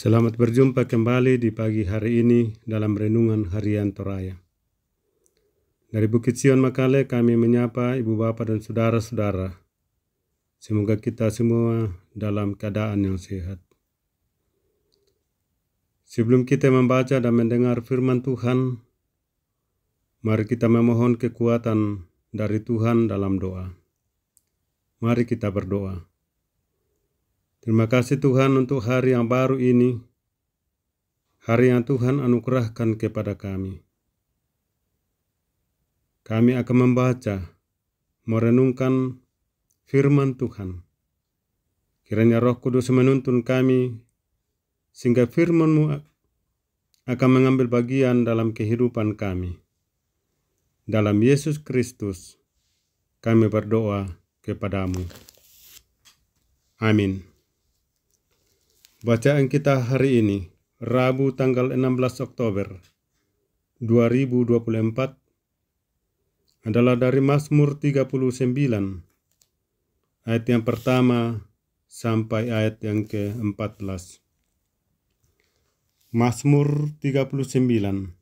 Selamat berjumpa kembali di pagi hari ini dalam Renungan Harian Toraya. Dari Bukit Sion Makale kami menyapa Ibu Bapa dan Saudara-saudara. Semoga kita semua dalam keadaan yang sehat. Sebelum kita membaca dan mendengar firman Tuhan, mari kita memohon kekuatan dari Tuhan dalam doa. Mari kita berdoa. Terima kasih Tuhan untuk hari yang baru ini, hari yang Tuhan anugerahkan kepada kami. Kami akan membaca, merenungkan firman Tuhan. Kiranya Roh Kudus menuntun kami, sehingga firman-Mu akan mengambil bagian dalam kehidupan kami. Dalam Yesus Kristus, kami berdoa kepadamu. Amin. Bacaan kita hari ini, Rabu tanggal 16 Oktober 2024, adalah dari Mazmur 39, ayat yang pertama sampai ayat yang ke-14. Mazmur 39,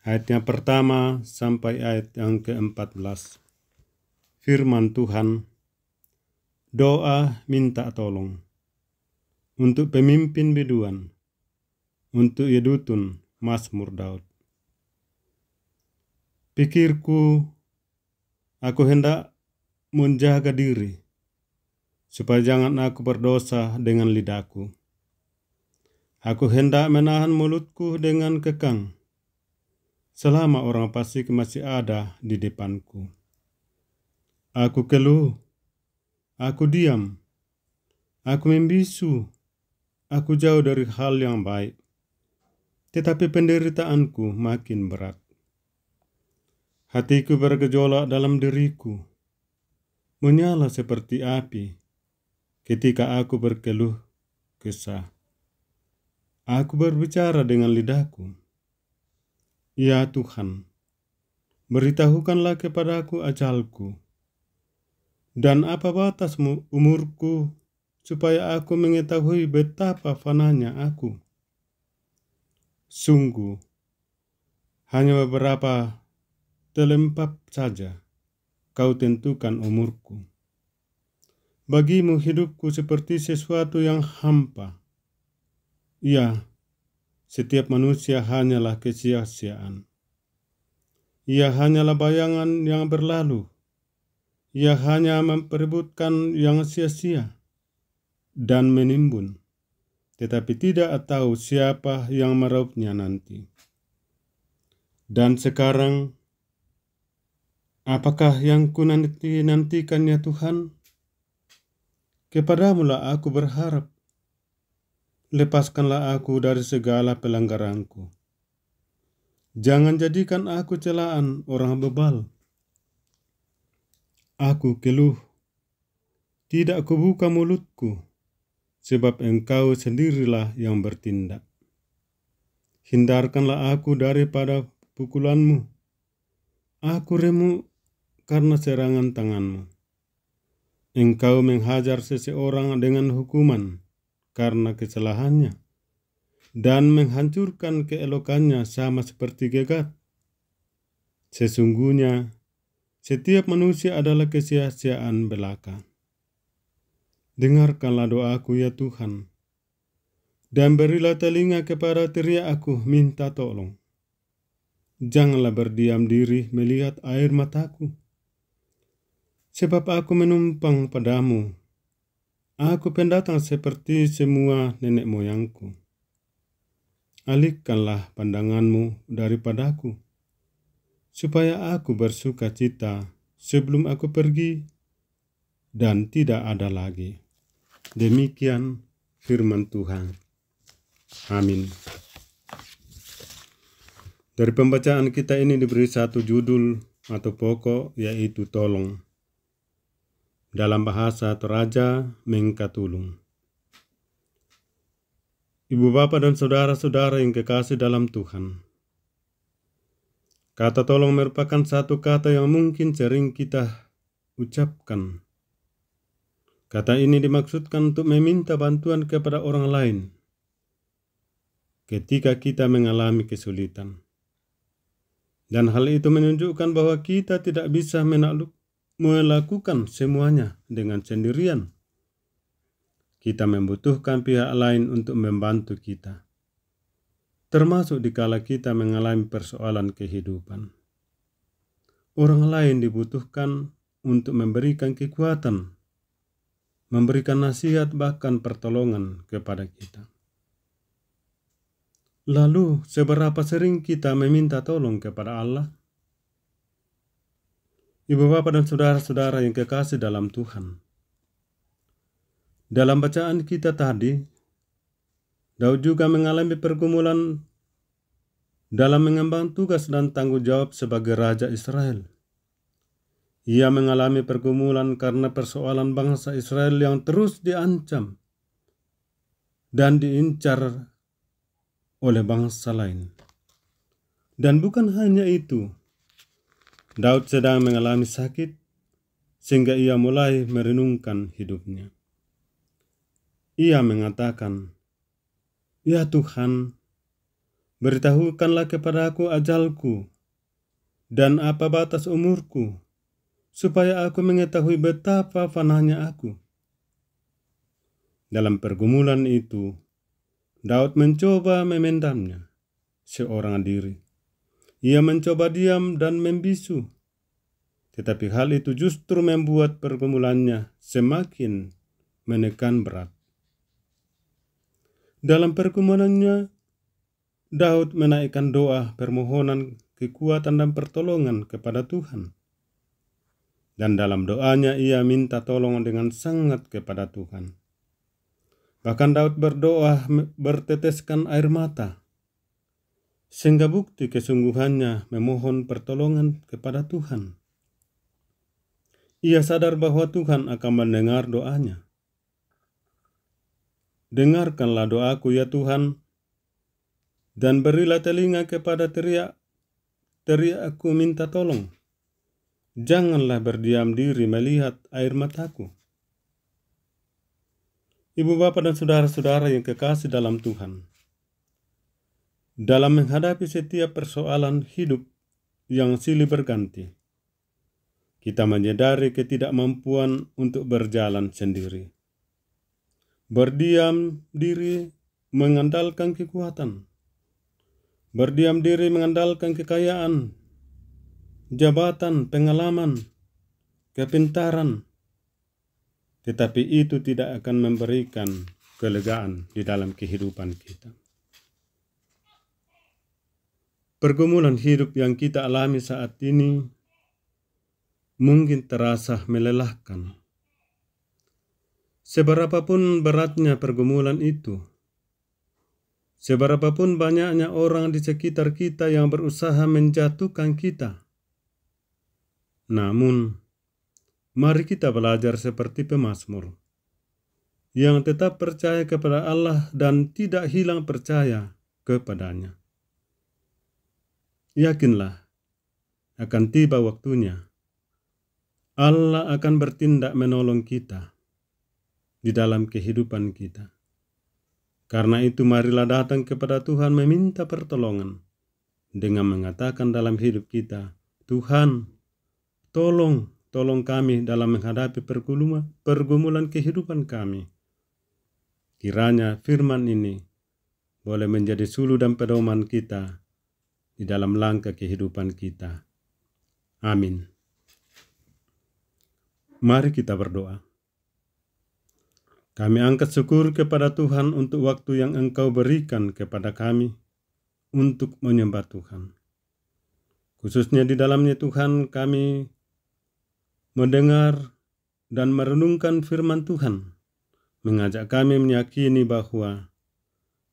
ayat yang pertama sampai ayat yang ke-14. Firman Tuhan, doa minta tolong. Untuk pemimpin biduan, untuk Yedutun, Mazmur Daud. Pikirku, aku hendak menjaga diri, supaya jangan aku berdosa dengan lidahku. Aku hendak menahan mulutku dengan kekang, selama orang fasik masih ada di depanku. Aku keluh, aku diam, aku membisu, aku jauh dari hal yang baik, tetapi penderitaanku makin berat. Hatiku bergejolak dalam diriku, menyala seperti api ketika aku berkeluh kesah. Aku berbicara dengan lidahku, ya Tuhan, beritahukanlah kepadaku ajalku, dan apa batas umurku, supaya aku mengetahui betapa fananya aku. Sungguh, hanya beberapa telempap saja kau tentukan umurku. Bagimu hidupku seperti sesuatu yang hampa. Ya, setiap manusia hanyalah kesia-siaan. Ia hanyalah bayangan yang berlalu. Ia hanya memperebutkan yang sia-sia dan menimbun, tetapi tidak tahu siapa yang meraupnya nanti. Dan sekarang, apakah yang ku nantikan ya Tuhan? Kepadamu-lah aku berharap. Lepaskanlah aku dari segala pelanggaranku. Jangan jadikan aku celaan orang bebal. Aku keluh, tidak kubuka mulutku, sebab Engkau sendirilah yang bertindak. Hindarkanlah aku daripada pukulan-Mu. Aku remuk karena serangan tangan-Mu. Engkau menghajar seseorang dengan hukuman karena kesalahannya, dan menghancurkan keelokannya sama seperti gegat. Sesungguhnya, setiap manusia adalah kesia-siaan belaka. Dengarkanlah doaku ya Tuhan, dan berilah telinga kepada teriak aku minta tolong. Janganlah berdiam diri melihat air mataku, sebab aku menumpang padamu. Aku pendatang seperti semua nenek moyangku. Alihkanlah pandanganmu daripadaku, supaya aku bersuka cita sebelum aku pergi dan tidak ada lagi. Demikian firman Tuhan. Amin. Dari pembacaan kita ini diberi satu judul atau pokok, yaitu tolong. Dalam bahasa Toraja, Mengkatulung. Ibu bapa dan saudara-saudara yang kekasih dalam Tuhan, kata tolong merupakan satu kata yang mungkin sering kita ucapkan. Kata ini dimaksudkan untuk meminta bantuan kepada orang lain, ketika kita mengalami kesulitan. Dan hal itu menunjukkan bahwa kita tidak bisa melakukan semuanya dengan sendirian. Kita membutuhkan pihak lain untuk membantu kita, termasuk dikala kita mengalami persoalan kehidupan. Orang lain dibutuhkan untuk memberikan kekuatan, memberikan nasihat, bahkan pertolongan kepada kita. Lalu, seberapa sering kita meminta tolong kepada Allah? Ibu bapak dan saudara-saudara yang kekasih dalam Tuhan, dalam bacaan kita tadi, Daud juga mengalami pergumulan dalam mengemban tugas dan tanggung jawab sebagai Raja Israel. Ia mengalami pergumulan karena persoalan bangsa Israel yang terus diancam dan diincar oleh bangsa lain. Dan bukan hanya itu, Daud sedang mengalami sakit sehingga ia mulai merenungkan hidupnya. Ia mengatakan, "Ya Tuhan, beritahukanlah kepadaku ajalku dan apa batas umurku, supaya aku mengetahui betapa fananya aku." Dalam pergumulan itu, Daud mencoba memendamnya seorang diri. Ia mencoba diam dan membisu, tetapi hal itu justru membuat pergumulannya semakin menekan berat. Dalam pergumulannya, Daud menaikkan doa permohonan kekuatan dan pertolongan kepada Tuhan. Dan dalam doanya ia minta tolong dengan sangat kepada Tuhan. Bahkan Daud berdoa berteteskan air mata, sehingga bukti kesungguhannya memohon pertolongan kepada Tuhan. Ia sadar bahwa Tuhan akan mendengar doanya. "Dengarkanlah doaku ya Tuhan, dan berilah telinga kepada teriak aku minta tolong. Janganlah berdiam diri melihat air mataku." Ibu bapak dan saudara-saudara yang kekasih dalam Tuhan, dalam menghadapi setiap persoalan hidup yang silih berganti, kita menyadari ketidakmampuan untuk berjalan sendiri. Berdiam diri mengandalkan kekuatan, berdiam diri mengandalkan kekayaan, jabatan, pengalaman, kepintaran, tetapi itu tidak akan memberikan kelegaan di dalam kehidupan kita. Pergumulan hidup yang kita alami saat ini mungkin terasa melelahkan. Seberapapun beratnya pergumulan itu, seberapapun banyaknya orang di sekitar kita yang berusaha menjatuhkan kita, namun mari kita belajar seperti pemazmur yang tetap percaya kepada Allah dan tidak hilang percaya kepadanya. Yakinlah, akan tiba waktunya Allah akan bertindak menolong kita di dalam kehidupan kita. Karena itu marilah datang kepada Tuhan meminta pertolongan dengan mengatakan dalam hidup kita, "Tuhan, tolong kami dalam menghadapi pergumulan kehidupan kami." Kiranya firman ini boleh menjadi suluh dan pedoman kita di dalam langkah kehidupan kita. Amin. Mari kita berdoa. Kami angkat syukur kepada Tuhan untuk waktu yang Engkau berikan kepada kami untuk menyembah Tuhan. Khususnya di dalamnya Tuhan kami mendengar dan merenungkan firman Tuhan, mengajak kami meyakini bahwa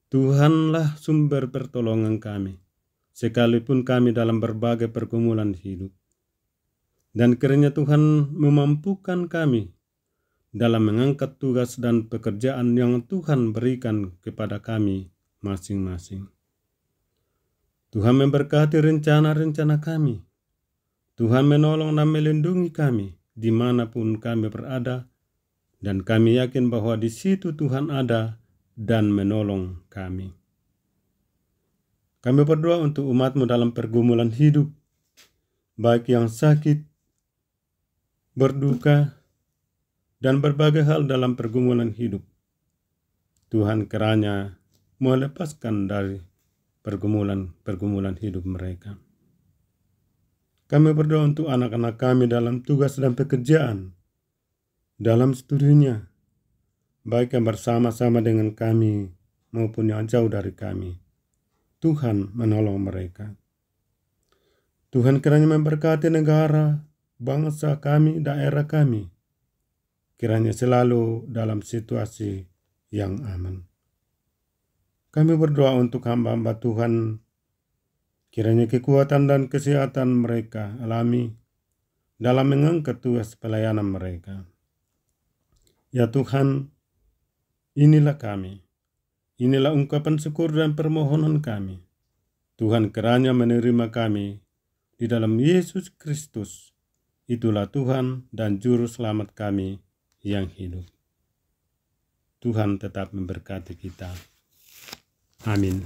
Tuhanlah sumber pertolongan kami, sekalipun kami dalam berbagai pergumulan hidup. Dan kiranya Tuhan memampukan kami dalam mengangkat tugas dan pekerjaan yang Tuhan berikan kepada kami masing-masing. Tuhan memberkati rencana-rencana kami. Tuhan menolong dan melindungi kami dimanapun kami berada, dan kami yakin bahwa di situ Tuhan ada dan menolong kami. Kami berdoa untuk umat-Mu dalam pergumulan hidup, baik yang sakit, berduka, dan berbagai hal dalam pergumulan hidup. Tuhan kiranya melepaskan dari pergumulan hidup mereka. Kami berdoa untuk anak-anak kami dalam tugas dan pekerjaan, dalam studinya, baik yang bersama-sama dengan kami maupun yang jauh dari kami. Tuhan menolong mereka. Tuhan kiranya memberkati negara, bangsa kami, daerah kami. Kiranya selalu dalam situasi yang aman. Kami berdoa untuk hamba-hamba Tuhan. Kiranya kekuatan dan kesehatan mereka alami dalam mengangkat tugas pelayanan mereka. Ya Tuhan, inilah kami. Inilah ungkapan syukur dan permohonan kami. Tuhan kiranya menerima kami di dalam Yesus Kristus. Itulah Tuhan dan Juru Selamat kami yang hidup. Tuhan tetap memberkati kita. Amin.